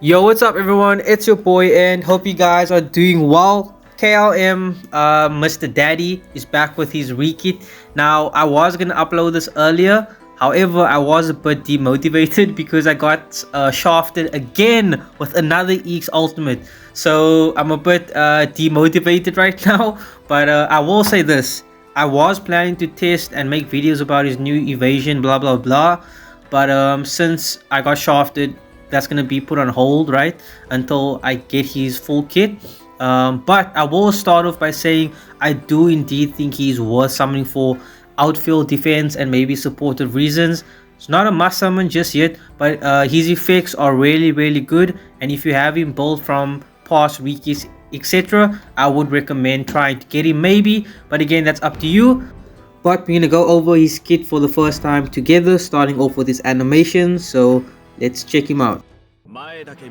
Yo, what's up everyone? It's your boy and hope you guys are doing well. KLM Mr. Daddy is back with his rekit. Now, I was gonna upload this earlier. However, I was a bit demotivated because I got shafted again with another EX Ultimate. So I'm a bit demotivated right now. But I will say this. I was planning to test and make videos about his new evasion, blah blah blah. But since I got shafted, that's gonna be put on hold, right, until I get his full kit. But I will start off by saying I do indeed think he's worth summoning for outfield defense and maybe supportive reasons. It's not a must summon just yet, but his effects are really good, and if you have him built from past wikis, etc., I would recommend trying to get him maybe, but again, that's up to you. But we're gonna go over his kit for the first time together, starting off with his animation. So let's check him out.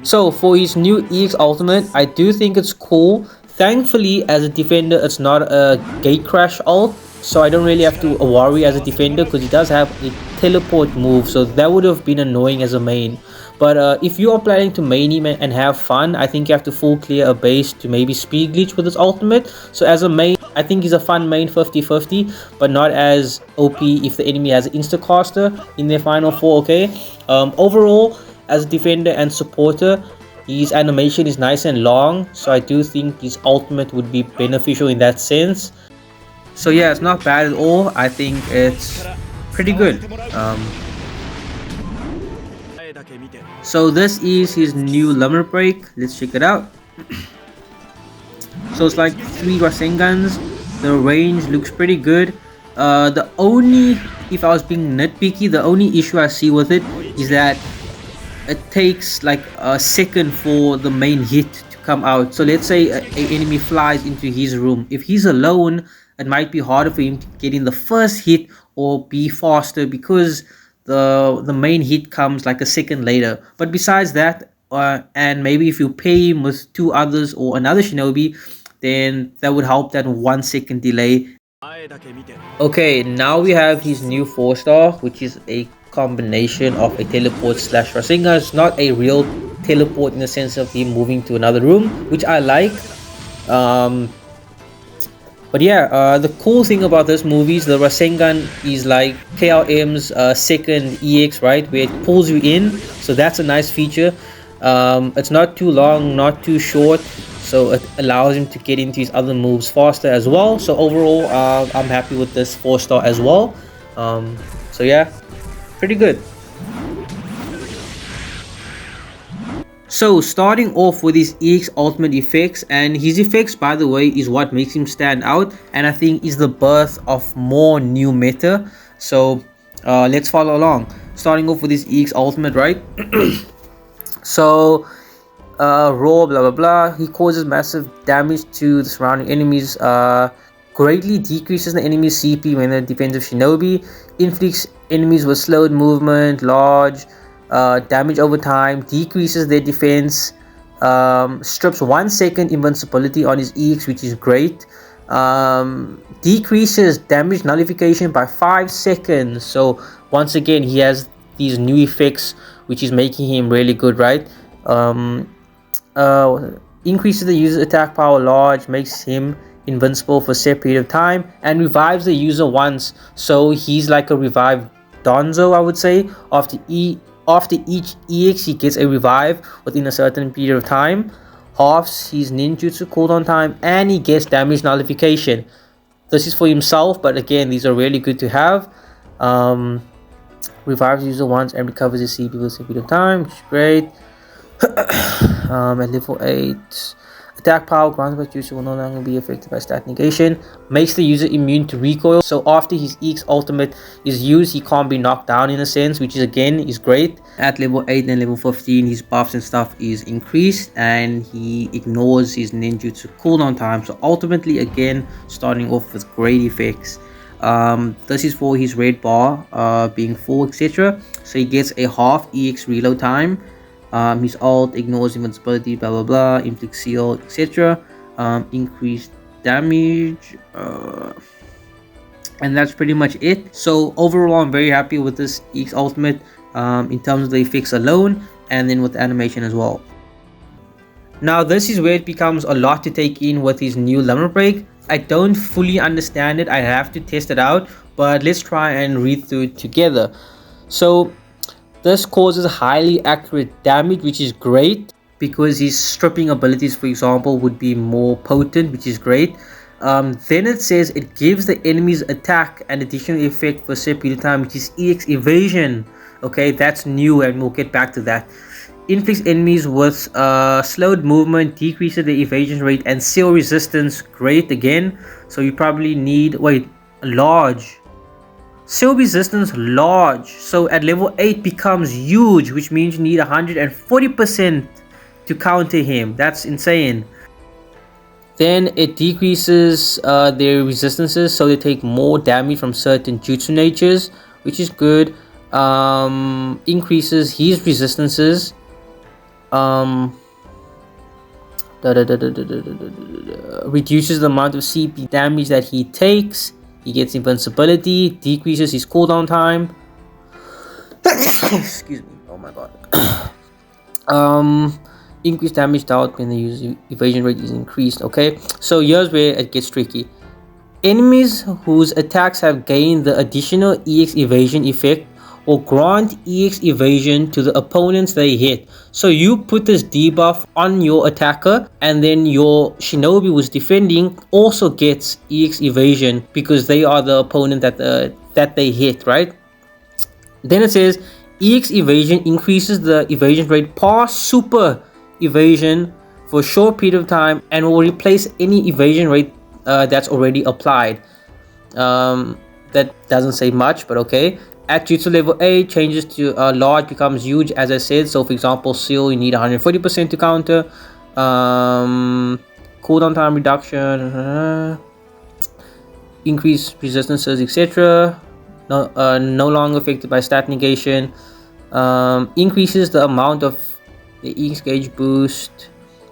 So for his new EX Ultimate, I do think it's cool. Thankfully, as a defender, it's not a gate crash ult, so I don't really have to worry as a defender because he does have a teleport move, so that would have been annoying as a main. But if you are planning to main him and have fun, I think you have to full clear a base to maybe speed glitch with his ultimate. So as a main, I think he's a fun main 50-50, but not as OP if the enemy has an instacaster in their final four, okay? Overall, as a defender and supporter, his animation is nice and long, so I do think his ultimate would be beneficial in that sense. So yeah, it's not bad at all. I think it's pretty good. So this is his new limit break. Let's check it out. So it's like 3 Rasengans. The range looks pretty good. The only, if I was being nitpicky, the only issue I see with it is that it takes like a second for the main hit to come out. So let's say an enemy flies into his room. If he's alone, it might be harder for him to get in the first hit or be faster because the main hit comes like a second later. But besides that, and maybe if you pair him with 2 others or another shinobi, then that would help that 1 second delay. Okay, now we have his new 4-star, which is a combination of a teleport / Rasengan. It's not a real teleport in the sense of him moving to another room, which I like. But yeah, the cool thing about this movie is the Rasengan is like KLM's second EX, right, where it pulls you in. So that's a nice feature. It's not too long, not too short, so it allows him to get into his other moves faster as well. So overall, I'm happy with this 4-star as well. So yeah, pretty good. So starting off with his EX Ultimate effects, and his effects, by the way, is what makes him stand out, and I think is the birth of more new meta. So let's follow along. Starting off with his EX Ultimate, right? So raw, blah blah blah. He causes massive damage to the surrounding enemies. Greatly decreases the enemy's CP when they're defensive shinobi. Inflicts enemies with slowed movement, large damage over time. Decreases their defense. Strips 1 second invincibility on his EX, which is great. Decreases damage nullification by 5 seconds. So once again, he has these new effects, which is making him really good, right? Increases the user's attack power large, makes him invincible for a set period of time, and revives the user once. So he's like a revived Donzo, I would say. After each EX, he gets a revive within a certain period of time. Halves his ninjutsu cooldown time, and he gets damage nullification. This is for himself, but again, these are really good to have. Revives user once and recovers his CP with a period of time, which is great. At level 8, attack power granted by user will no longer be affected by stat negation. Makes the user immune to recoil. So after his EX Ultimate is used, he can't be knocked down in a sense, which is again is great. At level 8 and level 15, his buffs and stuff is increased, and he ignores his ninjutsu cooldown time. So ultimately, again, starting off with great effects. This is for his red bar being full, etc. So he gets a half EX reload time. His ult ignores invincibility, blah blah blah, inflict seal, etc. Increased damage, and that's pretty much it. So overall, I'm very happy with this EX Ultimate in terms of the effects alone, and then with the animation as well. Now this is where it becomes a lot to take in with his new limit break. I don't fully understand it, I have to test it out, but let's try and read through it together. So this causes highly accurate damage, which is great because his stripping abilities, for example, would be more potent, which is great. Then it says it gives the enemy's attack an additional effect for a set period of time, which is EX evasion. Okay, that's new and we'll get back to that. Inflicts enemies with slowed movement, decreases the evasion rate and seal resistance. Great again. So you probably need, large. Seal resistance large. So at level 8 becomes huge, which means you need 140% to counter him. That's insane. Then it decreases their resistances, so they take more damage from certain jutsu natures, which is good. Increases his resistances. Reduces the amount of CP damage that he takes. He gets invincibility. Decreases his cooldown time. Excuse me. Oh my god. Increased damage dealt when the user's evasion rate is increased. Okay, so here's where it gets tricky. Enemies whose attacks have gained the additional EX evasion effect or grant EX evasion to the opponents they hit. So you put this debuff on your attacker, and then your shinobi who's defending also gets EX evasion because they are the opponent that they hit, right? Then it says EX evasion increases the evasion rate past super evasion for a short period of time and will replace any evasion rate that's already applied. That doesn't say much, but okay. At jutsu level 8, changes to large becomes huge, as I said. So for example, seal, you need 140% to counter. Cooldown time reduction, increase resistances, etc. No longer affected by stat negation. Increases the amount of the EX gauge boost.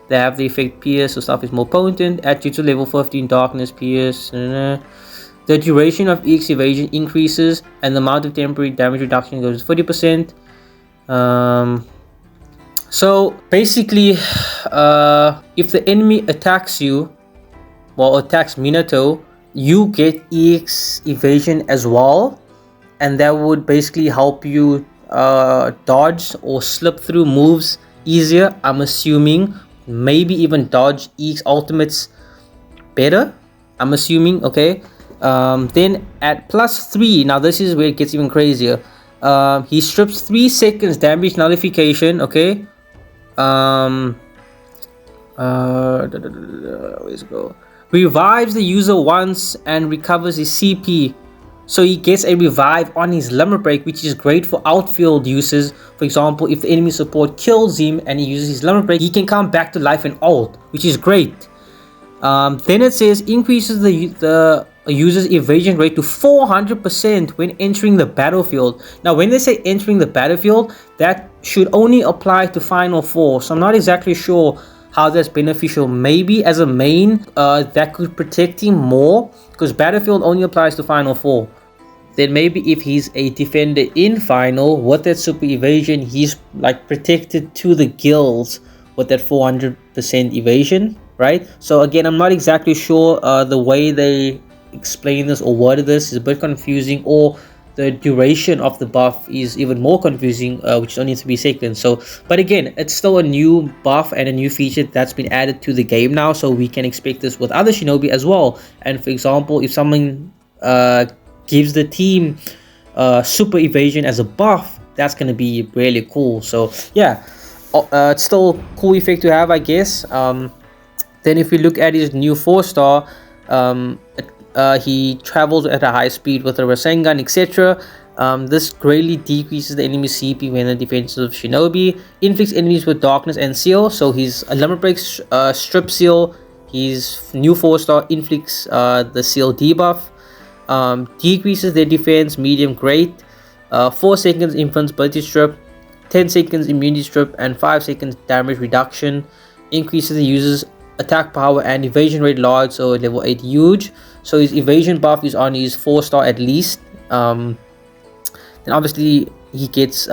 They have the effect pierce, so stuff is more potent. At jutsu level 15, darkness, pierce. The duration of EX evasion increases and the amount of temporary damage reduction goes to 40%. So basically, if the enemy attacks you, attacks Minato, you get EX evasion as well, and that would basically help you dodge or slip through moves easier, I'm assuming. Maybe even dodge EX ultimates better, I'm assuming. Okay. Then at +3, now this is where it gets even crazier. He strips 3 seconds damage nullification. Okay. Where's it go? Revives the user once and recovers his CP. So he gets a revive on his limit break, which is great for outfield uses. For example, if the enemy support kills him and he uses his limit break, he can come back to life and ult, which is great. Then it says increases the user's evasion rate to 400% when entering the battlefield. Now when they say entering the battlefield, that should only apply to Final 4. So I'm not exactly sure how that's beneficial. Maybe as a main, that could protect him more, because Battlefield only applies to Final 4. Then maybe if he's a defender in Final, with that super evasion, he's like protected to the gills with that 400% evasion, right? So again, I'm not exactly sure. The way they explain this or word this is a bit confusing, or the duration of the buff is even more confusing, which only needs to be seconds. So, but again, it's still a new buff and a new feature that's been added to the game now, so we can expect this with other shinobi as well. And for example, if someone gives the team super evasion as a buff, that's going to be really cool. So yeah, it's still a cool effect to have, I guess. Then if we look at his new 4-star, he travels at a high speed with a Rasengan, etc. This greatly decreases the enemy's CP when the defensive shinobi. Inflicts enemies with darkness and seal. So his limit break strip seal. His new 4-star inflicts the seal debuff. Decreases their defense, medium, great. 4 seconds invincibility strip, 10 seconds immunity strip, and 5 seconds damage reduction. Increases the user's attack power and evasion rate large, so level 8 huge. So his evasion buff is on his 4-star at least. Then obviously he gets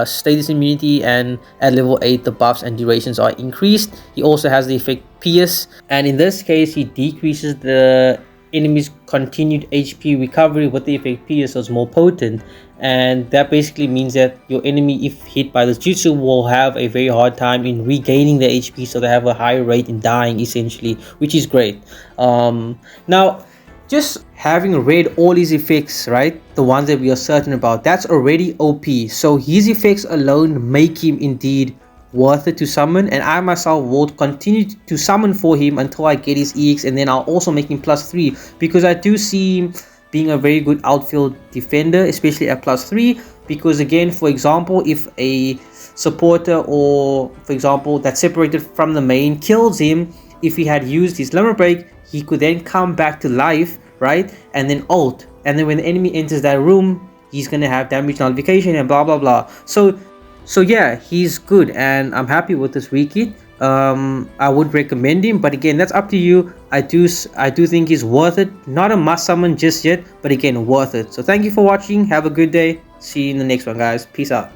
status immunity, and at level 8 the buffs and durations are increased. He also has the effect Pierce, and in this case he decreases the enemy's continued HP recovery with the effect Pierce, so it's more potent. And that basically means that your enemy, if hit by this jutsu, will have a very hard time in regaining their HP, so they have a higher rate in dying essentially, which is great. Now, just having read all his effects, right, the ones that we are certain about, that's already OP. So his effects alone make him indeed worth it to summon, and I myself will continue to summon for him until I get his EX, and then I'll also make him +3, because I do see him being a very good outfield defender, especially at +3. Because again, for example, if a supporter, or for example that's separated from the main, kills him, if he had used his limit break, he could then come back to life, right, and then ult, and then when the enemy enters that room, he's gonna have damage nullification and blah blah blah. So yeah, he's good, and I'm happy with this Rekit. I would recommend him, but again, that's up to you. I do think he's worth it. Not a must summon just yet, but again, worth it. So thank you for watching. Have a good day. See you in the next one, guys. Peace out.